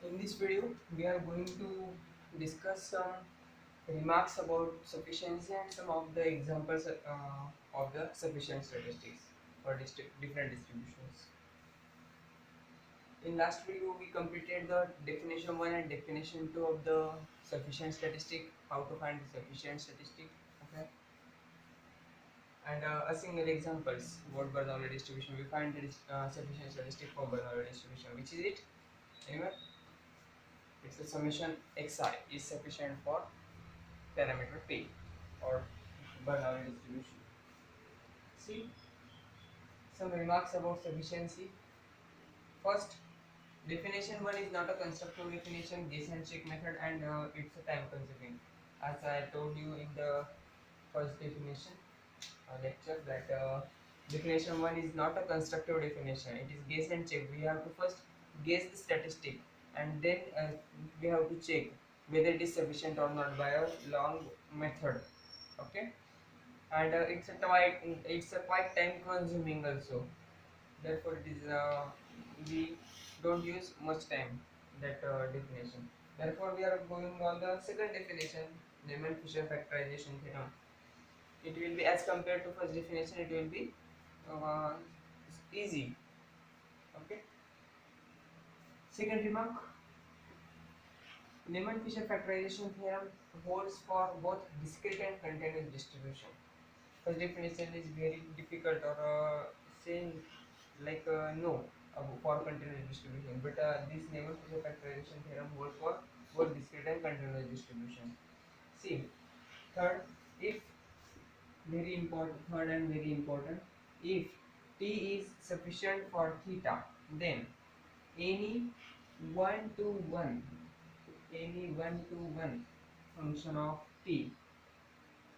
In this video, we are going to discuss some remarks about sufficiency and some of the examples of the sufficient statistics for different distributions. In last video, we completed the definition 1 and definition 2 of the sufficient statistic, how to find the sufficient statistic, okay? And a single examples about Bernoulli distribution. We find the sufficient statistic for Bernoulli distribution. Which is it? Anyway, it's the summation xi is sufficient for parameter p or Bernoulli distribution. See some remarks about sufficiency. First, definition 1 is not a constructive definition, guess and check method, and it's a time consuming. As I told you in the first definition lecture that definition 1 is not a constructive definition, it is guess and check. We have to first guess the statistic and then we have to check whether it is sufficient or not by a long method, okay? And it's a quite time consuming also, therefore it is we don't use much time that definition. Therefore we are going on the second definition, Neyman-Fisher factorization theorem. It will be, as compared to first definition, it will be uh, easy, okay? Second remark, Neyman-Fisher factorization theorem holds for both discrete and continuous distribution. First definition is very difficult or saying like no for continuous distribution, but this Neyman-Fisher factorization theorem holds for both discrete and continuous distribution. See, third, if very important, third and very important, if t is sufficient for theta, then any 1 to 1 any 1 to 1 function of t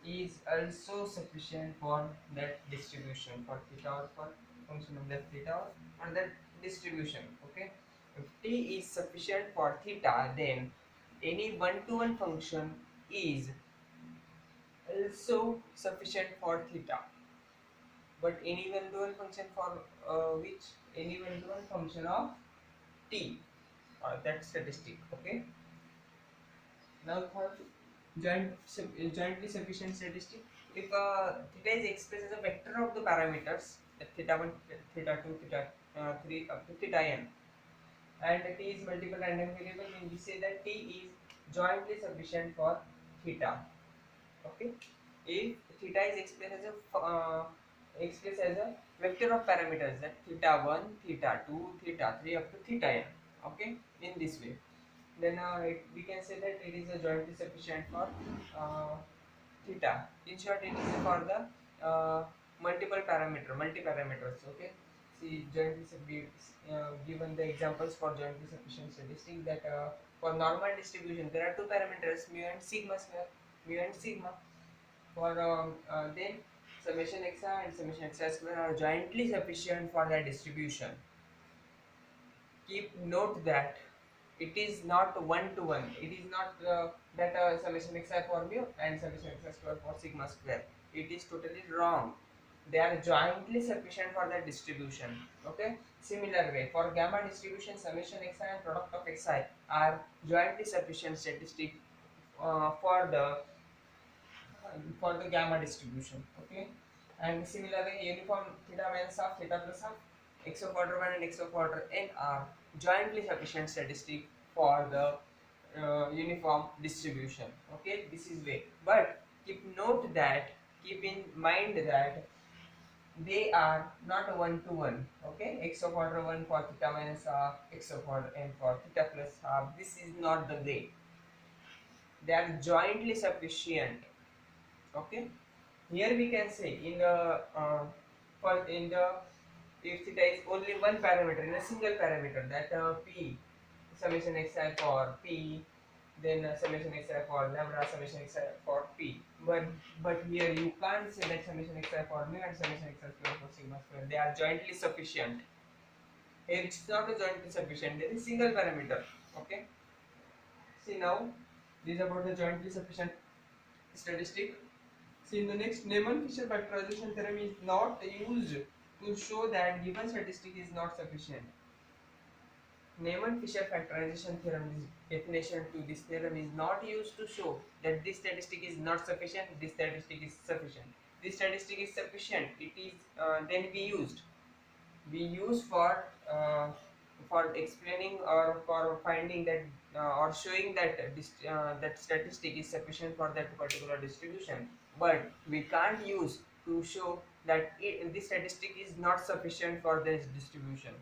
is also sufficient for that distribution, for theta or for function of that theta or that distribution, okay? If t is sufficient for theta, then any 1 to 1 function is also sufficient for theta. But any 1 to 1 function for which? Any 1 to 1 function of t or that statistic, okay? Now third, jointly sufficient statistic. If theta is expressed as a vector of the parameters, theta 1, theta 2, theta 3 up to theta n, and t is multiple random variable, then we say that t is jointly sufficient for theta, okay? If theta is expressed as a vector of parameters, that theta 1, theta 2, theta 3 up to theta n, okay, in this way, then we can say that it is a jointly sufficient for theta. In short, it is for the multi-parameters, okay? See, given the examples for jointly sufficient statistic, that for normal distribution there are two parameters, mu and sigma square, mu and sigma. For then summation xi and summation xi square are jointly sufficient for that distribution. Keep note that it is not 1 to 1. It is not that summation xi for mu and summation xi square for sigma square. It is totally wrong. They are jointly sufficient for that distribution, okay? Similar way, for gamma distribution, summation xi and product of xi are jointly sufficient statistic for the gamma distribution, okay? And similarly, uniform theta minus half, theta plus half, x of order 1 and x of order n are jointly sufficient statistic for the uniform distribution, okay? This is way, but keep in mind that they are not 1 to 1, okay? X of order 1 for theta minus half, x of order n for theta plus half. This is not the way. They are jointly sufficient, okay? Here we can say in the if theta is only one parameter, in a single parameter, that p summation xi for p, then summation xi for lambda, summation xi for p. But here you can't say that summation xi for mu and summation xi square for sigma square. They are jointly sufficient. Here it's not a jointly sufficient. There is single parameter. Okay. See now, this is about the jointly sufficient statistic. See, in the next, Neyman-Fisher factorization theorem is not used to show that given statistic is not sufficient. Neyman-Fisher factorization theorem, this definition to this theorem is not used to show that this statistic is not sufficient, this statistic is sufficient. This statistic is sufficient, it is then we use for explaining or for finding that or showing that that statistic is sufficient for that particular distribution, but we can't use to show that this statistic is not sufficient for this distribution.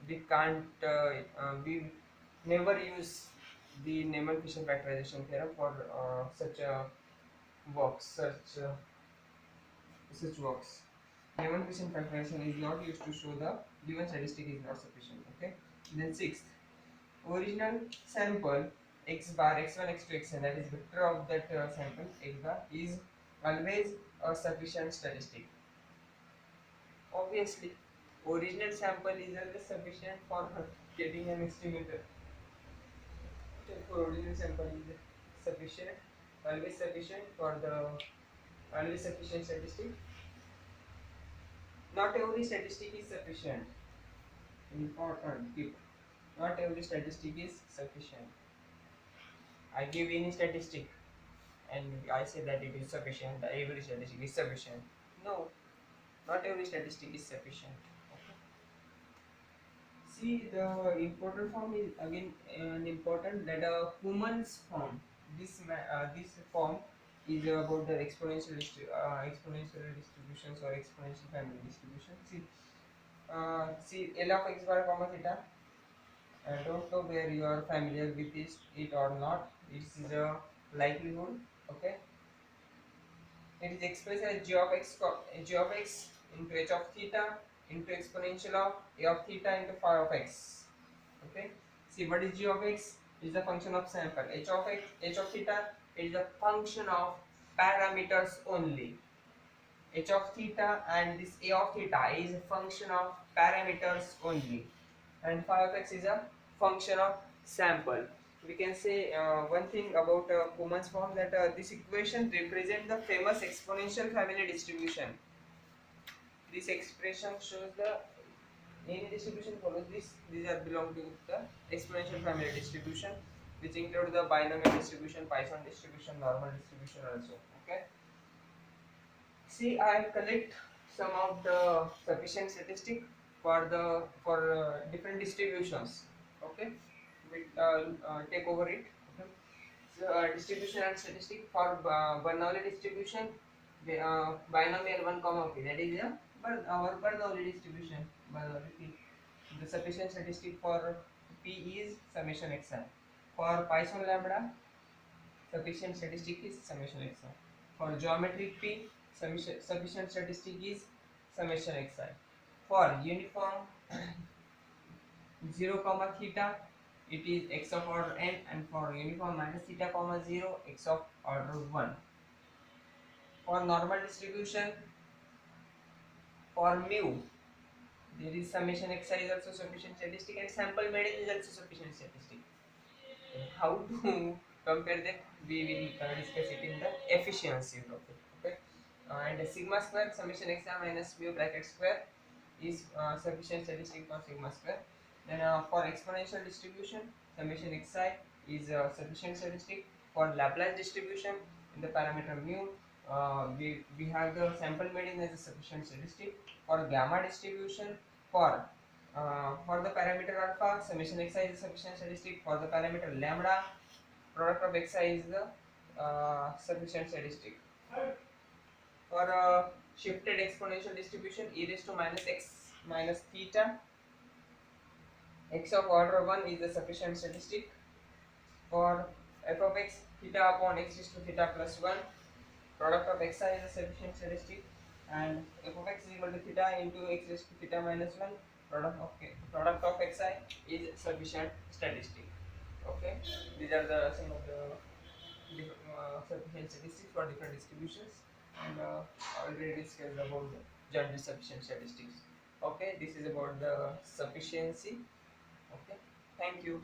We can't we never use the Neyman-Fisher factorization theorem for such works such works. Neyman-Fisher factorization is not used to show the given statistic is not sufficient. Okay. Then sixth, original sample x bar x1 x2 xn, that is vector of that sample x bar, is always a sufficient statistic. Obviously, original sample is always sufficient for getting an estimator. Therefore, original sample is sufficient, always sufficient for the always sufficient statistic. Not every statistic is sufficient. Important tip. Not every statistic is sufficient. I give any statistic and I say that it is sufficient, every statistic is sufficient. No, not every statistic is sufficient. Okay. See, the important form is again an important that a Kuhlmann's form. This form is about the exponential distributions or exponential family distribution. See L of x bar comma theta. I don't know where you are familiar with it or not. It is a likelihood. Okay. It is expressed as g of x into h of theta into exponential of a of theta into phi of x. Okay. See, what is g of x? Is the function of sample. H of x, h of theta is the function of parameters only. H of theta and this a of theta is a function of parameters only, and phi of x is a function of sample. We can say one thing about Kuhlmann's form, that this equation represents the famous exponential family distribution. This expression shows the any distribution follows this. These are belong to the exponential family distribution, which include the binomial distribution, Poisson distribution, normal distribution also. Okay. See, I collect some of the sufficient statistic for different distributions. Okay, we take over it. Okay. So, distribution and statistic for Bernoulli distribution, the binomial 1 comma p, that is our Bernoulli distribution. Bernoulli p. The sufficient statistic for p is summation xi. For Poisson lambda, sufficient statistic is summation xi. For geometric p, sufficient statistic is summation xi. For uniform 0 comma theta, it is x of order n, and for uniform minus theta comma 0, x of order 1. For normal distribution, for mu, there is summation xi is also sufficient statistic, and sample median is also sufficient statistic. How to compare them? We will discuss it in the efficiency topic. Okay, and sigma square summation xi minus mu bracket square is sufficient statistic for sigma square. Then for exponential distribution, summation xi is sufficient statistic. For Laplace distribution in the parameter mu, we have the sample median as a sufficient statistic. For gamma distribution, for the parameter alpha, summation xi is a sufficient statistic. For the parameter lambda, product of xi is the sufficient statistic. For shifted exponential distribution, e raised to minus x minus theta, x of order 1 is the sufficient statistic. For f of x, theta upon x raised to theta plus 1, product of xi is a sufficient statistic, and f of x is equal to theta into x raised to theta minus 1, product of xi is sufficient statistic. Okay, these are some of the sufficient statistics for different distributions, and already discussed about the generally sufficient statistics. Okay, this is about the sufficiency. Okay, thank you.